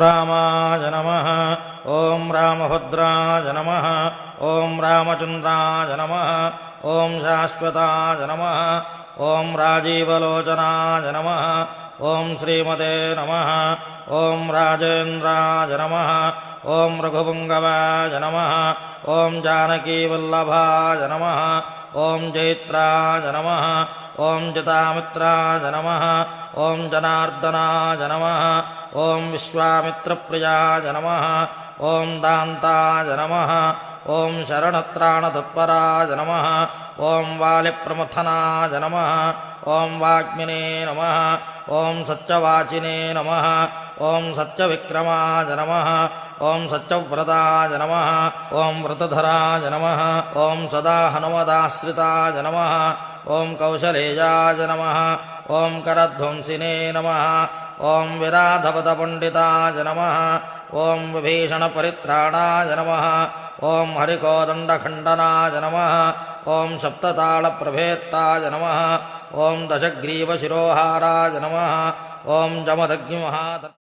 रामाय नमः ॐ रामभद्राय नमः ॐ रामचन्द्राय नमः ॐ शाश्वताय नमः ॐ राजीवलोचनाय नमः ॐ श्रीमते नमः ॐ राजेन्द्राय नमः ॐ रघुपुङ्गवाय नमः ॐ जानकीवल्लभाय नमः ॐ जैत्राय नमः ॐ चितामित्राय नमः ॐ जनार्दनाय नमः ॐ विश्वामित्रप्रियाय नमः ॐ दान्ताय नमः ॐ शरणत्राणतत्पराय नमः ॐ वालिप्रमथनाय नमः ॐ वाग्मिने नमः ॐ सत्यवाचिने नमः ॐ सत्यविक्रमाय नमः ॐ सत्यव्रताय नमः ॐ व्रतधराय नमः ॐ सदा हनुमदाश्रिताय नमः ॐ कौशलेयाय नमः ॐ करध्वंसिने नमः ॐ विराधपदपण्डिताय नमः ॐ विभीषणपरित्राणाय नमः ॐ हरिकोदण्डखण्डनाय नमः ॐ सप्ततालप्रभेत्ताय नमः ॐ दशग्रीवशिरोहाराय नमः ॐ जमदग्निमहात्